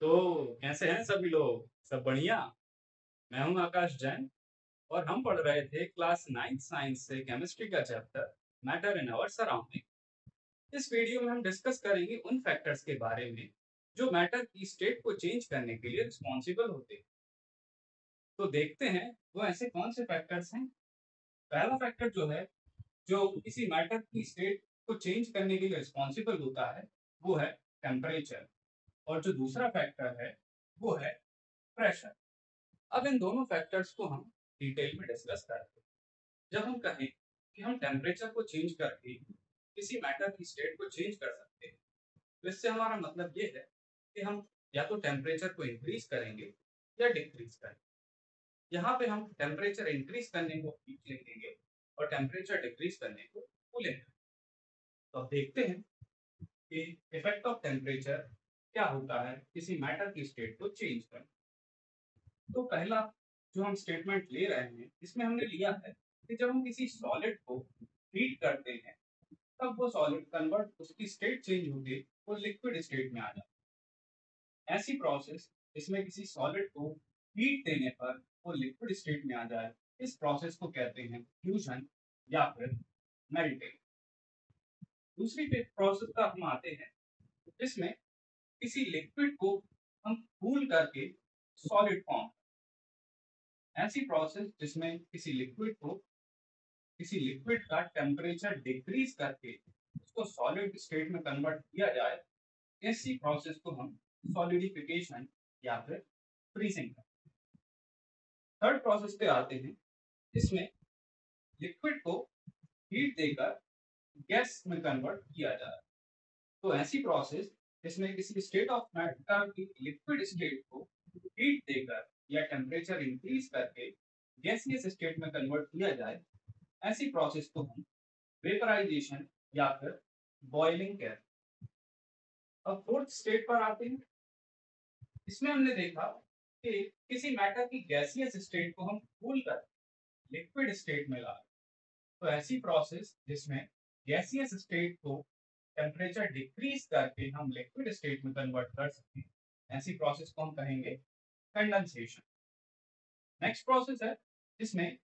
तो कैसे हैं सभी लोग? सब बढ़िया? मैं हूँ आकाश जैन और हम पढ़ रहे थे क्लास 9th साइंस से केमिस्ट्री का chapter matter in our surrounding. इस वीडियो में हम डिस्कस करेंगे उन फैक्टर्स के बारे में जो मैटर की स्टेट को चेंज करने के लिए रिस्पॉन्सिबल होते हैं। तो देखते हैं वो ऐसे कौन से फैक्टर्स हैं। पहला फैक्टर जो है, जो किसी मैटर की स्टेट को चेंज करने के लिए रिस्पॉन्सिबल होता है, वो है टेम्परेचर। और जो दूसरा फैक्टर है वो है प्रेशर। अब इन दोनों फैक्टर्स को हम डिटेल में डिस्कस करते हैं। जब हम कहें कि हम टेम्परेचर को चेंज करके किसी मैटर की स्टेट को चेंज कर सकते हैं, तो इससे हमारा मतलब ये है कि हम या तो टेम्परेचर को इंक्रीज करेंगे या डिक्रीज करेंगे। यहाँ पे हम टेम्परेचर इंक्रीज करने को हीट लिखेंगे और टेम्परेचर डिक्रीज करने को कूलिंग। तो अब देखते हैं कि इफेक्ट ऑफ टेम्परेचर क्या होता है किसी मैटर की स्टेट को चेंज करने। तो पहला जो हम स्टेटमेंट ले रहे हैं, इसमें हमने लिया है कि जब हम किसी सॉलिड को हीट करते हैं, तब वो सॉलिड कन्वर्ट उसकी स्टेट चेंज होके वो लिक्विड स्टेट में आ जाता है। ऐसी प्रोसेस जिसमें किसी सॉलिड को हीट देने पर वो लिक्विड स्टेट में आ जाए, इस प्रोसेस को कहते हैं फ्यूजन या फिर मेल्टिंग। दूसरी प्रोसेस पर हम आते हैं जिसमें किसी लिक्विड को हम कूल करके सॉलिड फॉर्म। ऐसी प्रोसेस जिसमें किसी लिक्विड का टेम्परेचर डिक्रीज करके उसको सॉलिड स्टेट में कन्वर्ट किया जाए, ऐसी प्रोसेस को हम सॉलिडिफिकेशन या फिर फ्रीजिंग करते हैं। थर्ड प्रोसेस पे आते हैं इसमें लिक्विड को हीट देकर गैस में कन्वर्ट किया जाए। तो ऐसी प्रोसेस जिसमें किसी स्टेट ऑफ मैटर की लिक्विड स्टेट को हीट देकर या टेम्परेचर इंक्रीज करके गैसियस स्टेट में कन्वर्ट किया जाए, ऐसी प्रोसेस को हम वेपराइजेशन या फिर बॉइलिंग कहते हैं। अब फोर्थ स्टेट पर आते हैं। इसमें हमने देखा कि किसी मैटर की गैसियस स्टेट को हम कूल कर लिक्विड स्टेट में ला। तो ऐसी प्रोसेस जिसमें गैसियस स्टेट को टेम्परेचर डिक्रीज करके हम लिक्विड स्टेट में कन्वर्ट कर सकते हैं, ऐसी प्रोसेस को हम कहेंगे कंडेंसेशन। नेक्स्ट प्रोसेस है जिसमें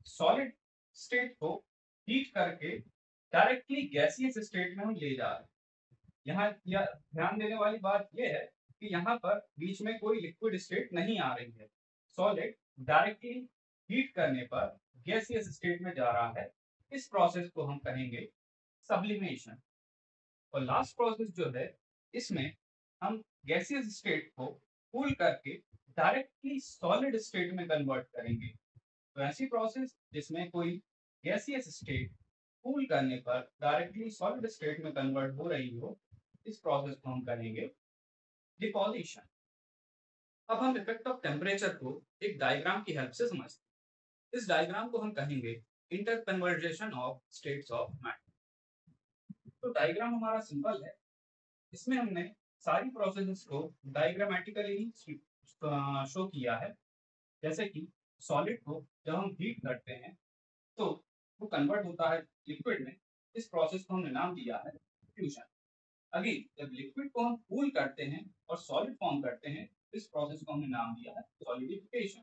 सॉलिड स्टेट को हीट करके डायरेक्टली गैसियस स्टेट में हम ले जा रहे हैं। यहाँ ध्यान देने वाली बात यह है कि यहाँ पर बीच में कोई लिक्विड स्टेट नहीं आ रही है। सॉलिड डायरेक्टली हीट करने पर गैसियस स्टेट में जा रहा है। इस प्रोसेस को हम कहेंगे सब्लिमेशन। और लास्ट प्रोसेस जो है, इसमें हम गैसियस स्टेट को कूल करके डायरेक्टली सॉलिड स्टेट में कन्वर्ट करेंगे। तो ऐसी प्रोसेस जिसमें कोई गैसियस स्टेट कूल करने पर डायरेक्टली सॉलिड स्टेट में कन्वर्ट हो रही हो, इस प्रोसेस को हम कहेंगे डिपोजिशन। अब हम इफेक्ट ऑफ टेम्परेचर को एक डायग्राम की हेल्प से समझते हैं। इस डायग्राम को हम कहेंगे inter conversation of states of matter. तो डायग्राम हमारा सिंपल है। इसमें हमने सारी प्रोसेसेस को डायग्रामेटिकली शो किया है। जैसे कि सॉलिड को जब हम हीट करते हैं तो वो कन्वर्ट होता है लिक्विड में। इस प्रोसेस को हमने नाम दिया है फ्यूजन। अगेन जब लिक्विड को हम कूल करते हैं और सॉलिड फॉर्म करते हैं, इस प्रोसेस को हमने नाम दिया है सॉलिडिफिकेशन।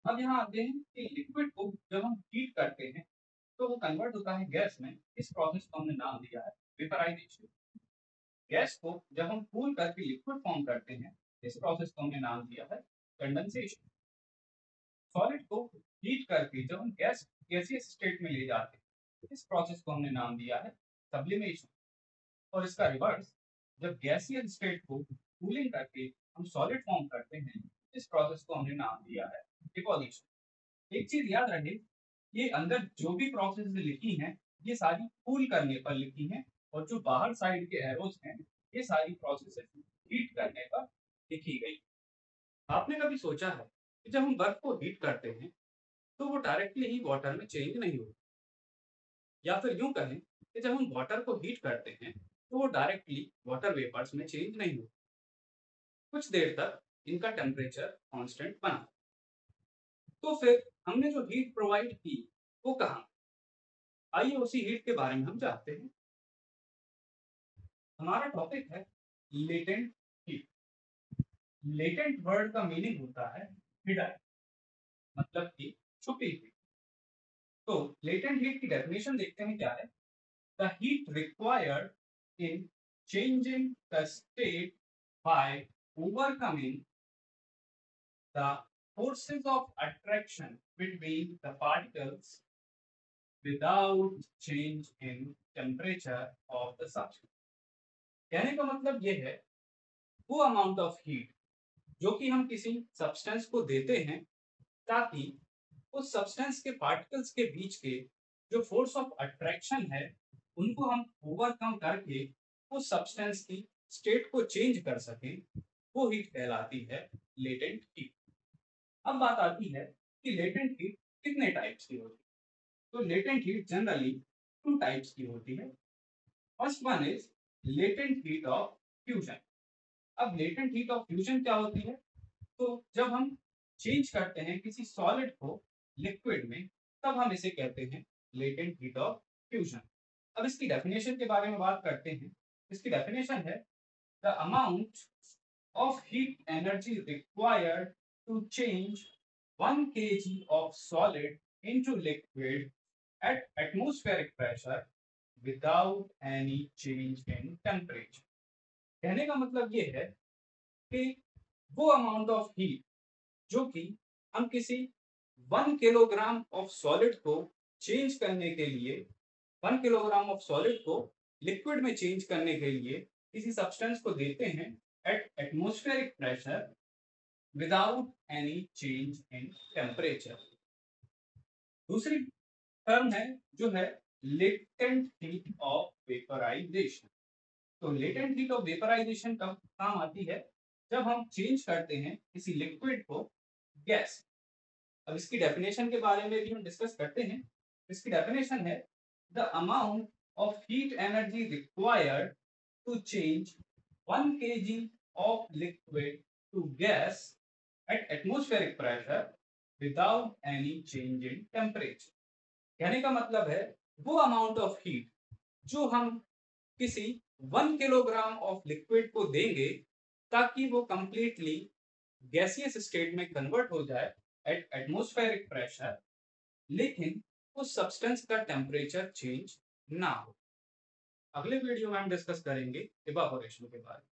अब यहाँ आते हैं कि लिक्विड को जब हम हीट करते हैं तो वो कन्वर्ट होता है गैस में। इस प्रोसेस को हमने नाम दिया है वेपराइजेशन। गैस को जब हम कूल करके लिक्विड फॉर्म करते हैं, इस प्रोसेस को हमने नाम दिया है कंडेंसेशन। सॉलिड को हीट करके जब हम गैसियस स्टेट में ले जाते हैं, इस प्रोसेस को हमने नाम दिया है सब्लिमेशन। और इसका रिवर्स, जब गैसियस स्टेट को कूलिंग करके हम सॉलिड फॉर्म करते हैं, इस प्रोसेस को हमने नाम दिया है डिपोजिशन। एक चीज याद रहे, ये अंदर जो भी प्रोसेस लिखी हैं, ये सारी कूल करने पर लिखी हैं। और जो बाहर साइड के एरोज हैं, ये सारी प्रोसेस हीट करने पर लिखी गई। आपने कभी सोचा है कि जब हम बर्फ को हीट करते हैं तो वो डायरेक्टली ही वाटर में चेंज नहीं होती, या फिर यूं कहें कि जब हम वाटर को हीट करते हैं तो वो डायरेक्टली वाटर वेपर्स में चेंज नहीं होती। कुछ देर तक इनका टेम्परेचर कांस्टेंट बना। तो फिर हमने जो हीट प्रोवाइड की वो कहाँ? आइए उसी हीट के बारे में हम जानते हैं। हमारा टॉपिक है लेटेंट हीट। लेटेंट वर्ड का मीनिंग होता है हिडन, मतलब कि छुपी हुई। तो लेटेंट हीट की डेफिनेशन देखते हैं क्या है। The heat required in changing the state by overcoming the forces of attraction between the particles without change in temperature of the substance। कहने का मतलब ये है, वो अमाउंट ऑफ हीट जो कि हम किसी सब्सटेंस को देते हैं ताकि उस सब्सटेंस के पार्टिकल्स के बीच के जो फोर्स ऑफ अट्रैक्शन है उनको हम ओवरकम करके उस सब्सटेंस की स्टेट को चेंज कर सकें, वो हीट कहलाती है लेटेंट हीट। अब बात आती है कि लेटेंट हीट कितने टाइप्स की होती है। तो latent heat generally two types की होती है। First one is latent heat of fusion. अब लेटेंट हीट ऑफ फ्यूजन क्या होती है? तो जब हम चेंज करते हैं किसी सॉलिड को लिक्विड में, तब हम इसे कहते हैं लेटेंट हीट ऑफ फ्यूजन। अब इसकी डेफिनेशन के बारे में बात करते हैं। इसकी डेफिनेशन है the amount of heat energy required to change 1 kg of solid into liquid at atmospheric pressure without any change in temperature। कहने का मतलब ये है कि वो अमाउंट ऑफ हीट जो कि हम किसी 1 किलोग्राम ऑफ सॉलिड को चेंज करने के लिए, 1 किलोग्राम ऑफ सॉलिड को लिक्विड में चेंज करने के लिए किसी सब्सटेंस को देते हैं at atmospheric pressure without any change in temperature. दूसरी टर्म है जो है लेटेंट हीट ऑफ वेपराइजेशन। तो लेटेंट हीट ऑफ वेपराइजेशन कब काम आती है? जब हम चेंज करते हैं किसी लिक्विड को गैस। अब इसकी डेफिनेशन के बारे में भी हम डिस्कस करते हैं। इसकी डेफिनेशन है the amount of heat energy required to change 1 kg of liquid to gas at atmospheric pressure without any change in temperature। कहने का मतलब है वो अमाउंट ऑफ हीट जो हम किसी 1 किलोग्राम ऑफ लिक्विड को देंगे ताकि वो कंप्लीटली गैसियस स्टेट में कन्वर्ट हो जाए एट एटमॉस्फेरिक प्रेशर, लेकिन उस सब्सटेंस का टेम्परेचर चेंज ना हो। अगले वीडियो में हम डिस्कस करेंगे इवापोरेशन के बारे में।